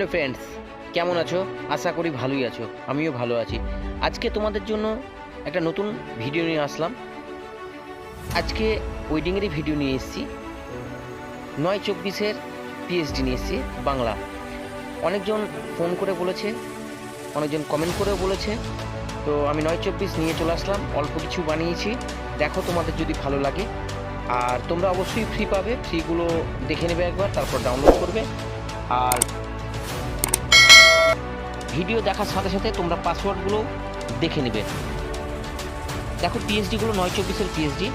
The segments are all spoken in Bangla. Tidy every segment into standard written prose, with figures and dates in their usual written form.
ফ্রেন্ডস, কেমন আছো? আশা করি ভালোই আছো। আমিও ভালো আছি। আজকে তোমাদের জন্য একটা নতুন ভিডিও নিয়ে আসলাম। আজকে ওয়েডিংয়েরই ভিডিও নিয়ে এসেছি। 9/24-এর পিএইচডি নিয়ে এসেছি বাংলা। অনেকজন ফোন করে বলেছে, অনেকজন কমেন্ট করেও বলেছে, তো আমি 9/24 নিয়ে চলে আসলাম। অল্প কিছু বানিয়েছি, দেখো তোমাদের যদি ভালো লাগে। আর তোমরা অবশ্যই ফ্রি পাবে, ফ্রিগুলো দেখে নেবে একবার, তারপর ডাউনলোড করবে। আর ভিডিও দেখার সাথে সাথে তোমরা পাসওয়ার্ডগুলো দেখে নেবে। দেখো পিএইচডিগুলো 9/24-এর পিএইচডি,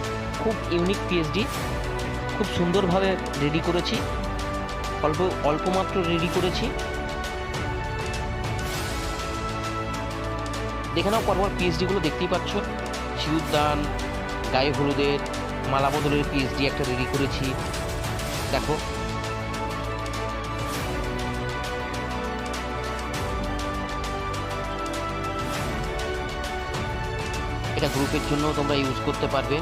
খুব ইউনিক পিএইচডি, খুব সুন্দরভাবে রেডি করেছি। অল্প মাত্র রেডি করেছি। দেখে নাও পরপর পিএইচডিগুলো দেখতেই পাচ্ছ। সিঁদুরদান, গায়ে হলুদের, মালা বদলের পিএইচডি একটা রেডি করেছি। দেখো এটা গ্রুপের জন্য তোমরা ইউজ করতে পারবে।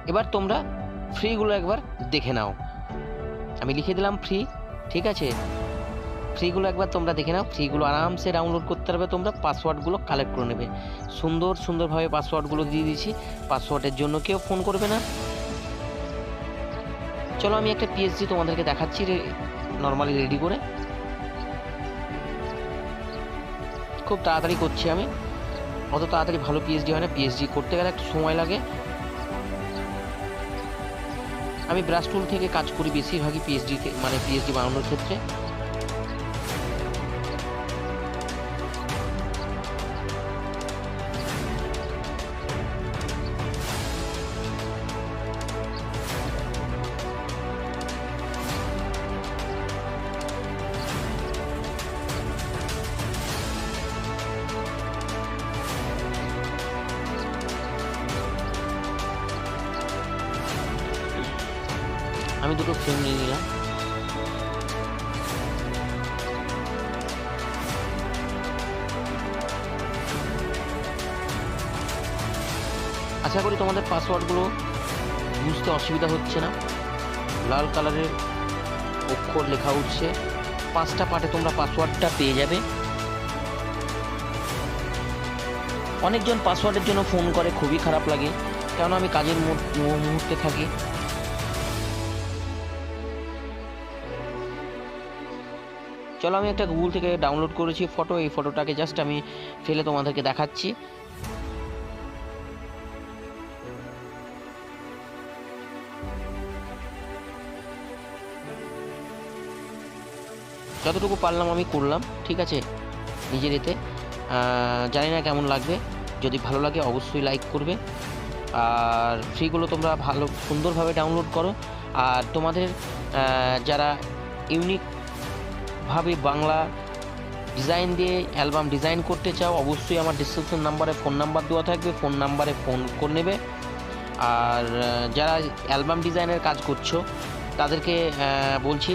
এবার তোমরা ফ্রিগুলো একবার দেখে নাও। আমি লিখে দিলাম ফ্রি, ঠিক আছে? ফ্রিগুলো একবার তোমরা দেখে নাও। ফ্রিগুলো আরামসে ডাউনলোড করতে পারবে তোমরা। পাসওয়ার্ডগুলো কালেক্ট করে নেবে। সুন্দরভাবে পাসওয়ার্ডগুলো দিয়ে দিয়েছি। পাসওয়ার্ডের জন্য কেউ ফোন করবে না। চলো আমি একটা পিএইচডি তোমাদেরকে দেখাচ্ছি নর্মালি রেডি করে। খুব তাড়াতাড়ি করছি আমি, অত তাড়াতাড়ি ভালো পিএইচডি হয় না। পিএইচডি করতে গেলে একটু সময় লাগে। আমি ব্রাশ টুল থেকে কাজ করি বেশিরভাগই পিএইচডি বানানোর ক্ষেত্রে। আমি দুটো ফ্রেম নিয়ে নিলাম। আশা করি তোমাদের পাসওয়ার্ডগুলো বুঝতে অসুবিধা হচ্ছে না। লাল কালারের অক্ষর লেখা উঠছে। 5টা পার্টে তোমরা পাসওয়ার্ডটা পেয়ে যাবে। অনেকজন পাসওয়ার্ডের জন্য ফোন করে, খুবই খারাপ লাগে, কারণ আমি কাজের মুহূর্তে থাকি। চলো আমি একটা গুগল থেকে ডাউনলোড করেছি ফটো। এই ফটোটাকে জাস্ট আমি ফেলে তোমাদেরকে দেখাচ্ছি। যতটুকু পারলাম আমি করলাম, ঠিক আছে, নিজের এতে। জানি না কেমন লাগবে। যদি ভালো লাগে অবশ্যই লাইক করবে। আর ফ্রিগুলো তোমরা সুন্দরভাবে ডাউনলোড করো। আর তোমাদের যারা ইউনিকভাবে বাংলা ডিজাইন দিয়ে অ্যালবাম ডিজাইন করতে চাও, অবশ্যই আমার ডিসক্রিপশন নাম্বারে ফোন নাম্বার দেওয়া থাকবে, ফোন নাম্বারে ফোন করে নেবে। আর যারা অ্যালবাম ডিজাইনের কাজ করছো তাদেরকে বলছি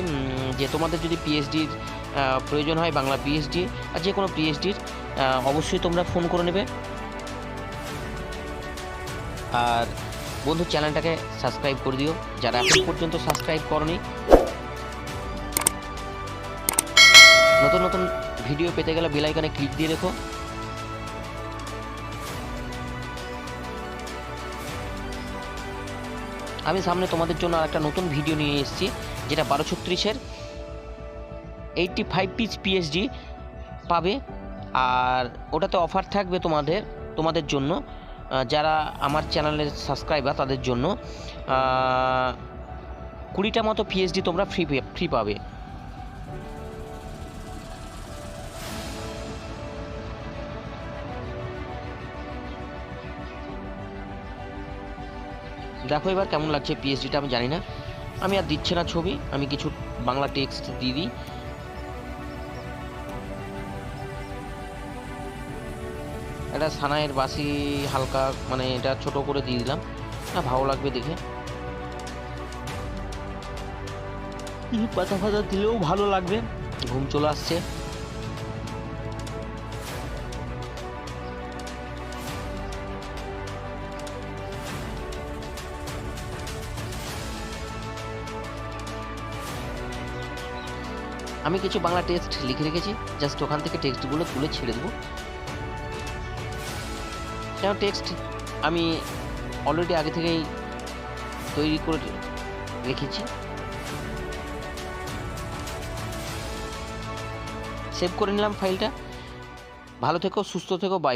যে তোমাদের যদি পিএইচডির প্রয়োজন হয়, বাংলা পিএইচডি আর যে কোনো পিএইচডির, অবশ্যই তোমরা ফোন করে নেবে। আর বন্ধু, চ্যানেলটাকে সাবস্ক্রাইব করে দিও যারা এখন পর্যন্ত সাবস্ক্রাইব করনি। নতুন নতুন ভিডিও পেতে গেলে বেল আইকনে ক্লিক দিয়ে রেখো। আমি সামনে তোমাদের জন্য আরেকটা নতুন ভিডিও নিয়ে এসেছি, যেটা 12/36-এর 85 পিস পিএইচডি পাবে। আর ওটাতে অফার থাকবে তোমাদের জন্য, যারা আমার চ্যানেলের সাবস্ক্রাইবার তাদের জন্য 20টা মতো পিএইচডি তোমরা ফ্রি পাবে। দেখো এবার কেমন লাগছে পিএইচডিটা, আমি জানি না। আমি আর দিচ্ছি না ছবি, আমি কিছু বাংলা টেক্সট দিয়ে দিই। এটা সানাইয়ের বাসি হালকা, এটা ছোট করে দিয়ে দিলাম, না ভালো লাগবে দেখে। পাতা ফাতা দিলেও ভালো লাগবে। ঘুম চলে আসছে। আমি কিছু বাংলা টেক্সট লিখে রেখেছি, জাস্ট ওখান থেকে টেক্সটগুলো তুলে ছেড়ে দেবো। কেন টেক্সট আমি অলরেডি আগে থেকেই তৈরি করে রেখেছি। সেভ করে নিলাম ফাইলটা। ভালো থেকো, সুস্থ থেকো, বাই।